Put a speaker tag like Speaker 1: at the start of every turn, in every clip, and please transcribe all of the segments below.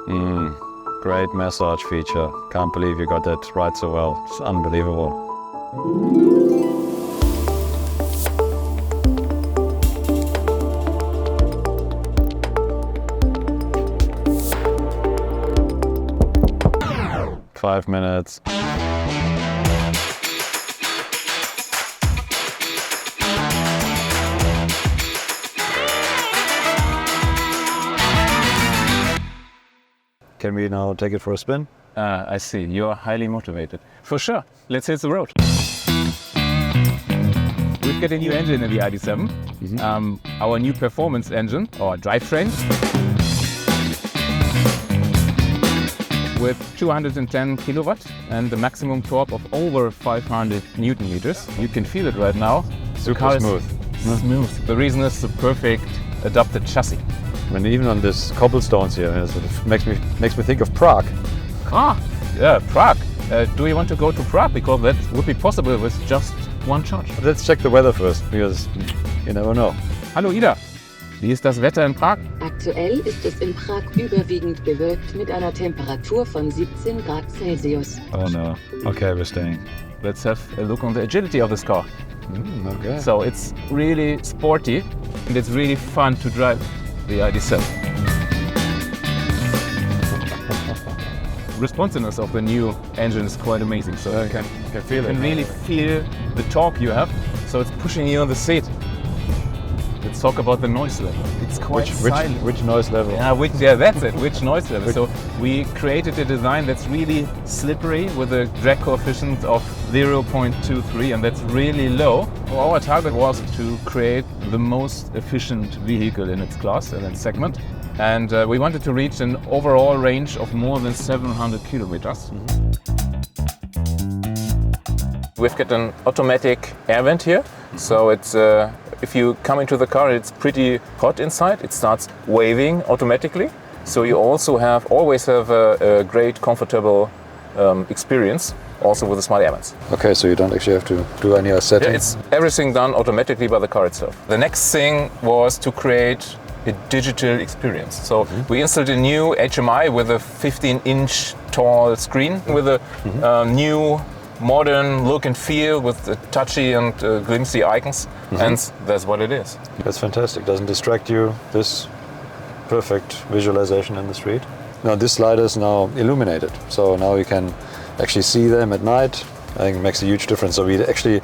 Speaker 1: Great massage feature. Can't believe you got that right so well. It's unbelievable. Five minutes. Can we now take it for a spin?
Speaker 2: I see. You're highly motivated. For sure. Let's hit the road. We've got a new engine in the ID.7. Our new performance engine, or drivetrain, with 210 kilowatt and a maximum torque of over 500 Newton meters. You can feel it right now.
Speaker 1: Super smooth.
Speaker 2: Smooth. The reason is the perfect adapted chassis.
Speaker 1: I mean, even on this cobblestones here, it sort of makes me think of Prague.
Speaker 2: Yeah, Prague. Do you want to go to Prague? Because that would be possible with just one charge.
Speaker 1: Let's check the weather first, because you never know.
Speaker 2: Hallo Ida, wie ist das Wetter in Prag?
Speaker 3: Aktuell ist es in Prag überwiegend bewölkt mit einer Temperatur von 17 Grad Celsius.
Speaker 1: Oh no. Okay, we're staying.
Speaker 2: Let's have a look on the agility of this car.
Speaker 1: Okay.
Speaker 2: So it's really sporty and it's really fun to drive the ID.7. Responsiveness of the new engine is quite amazing. So
Speaker 1: I can feel
Speaker 2: you
Speaker 1: it.
Speaker 2: can really feel the torque you have. So it's pushing you on the seat. Let's talk about the noise level. It's quite silent.
Speaker 1: Which noise level?
Speaker 2: Yeah, that's it. Which noise level? So we created a design that's really slippery with a drag coefficient of 0.23, and that's really low. Our target was to create the most efficient vehicle in its class and its segment. And we wanted to reach an overall range of more than 700 kilometers. We've got an automatic air vent here. So it's if you come into the car, it's pretty hot inside. It starts waving automatically. So you also always have a great, comfortable experience, also with the smart air vents.
Speaker 1: Okay, so you don't actually have to do any other settings?
Speaker 2: Yeah, it's everything done automatically by the car itself. The next thing was to create a digital experience. So we installed a new HMI with a 15-inch tall screen with a new modern look and feel with the touchy and glimpsy icons, and that's what it is.
Speaker 1: That's fantastic. Doesn't distract you. This perfect visualization in the street. Now this slider is now illuminated, so now you can actually see them at night. I think it makes a huge difference. So we actually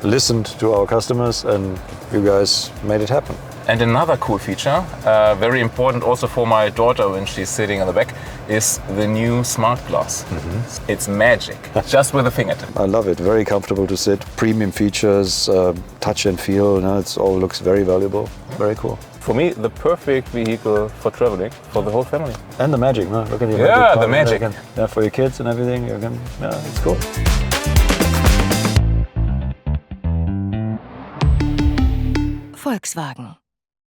Speaker 1: listened to our customers, and you guys made it happen.
Speaker 2: And another cool feature, very important also for my daughter when she's sitting in the back, is the new smart glass. It's magic, just with a fingertip.
Speaker 1: I love it. Very comfortable to sit. Premium features, touch and feel. It all looks very valuable. Very cool.
Speaker 2: For me, the perfect vehicle for traveling for the whole family.
Speaker 1: And the magic, no? Look at
Speaker 2: the magic.
Speaker 1: Yeah, for your kids and everything. It's cool.
Speaker 4: Volkswagen.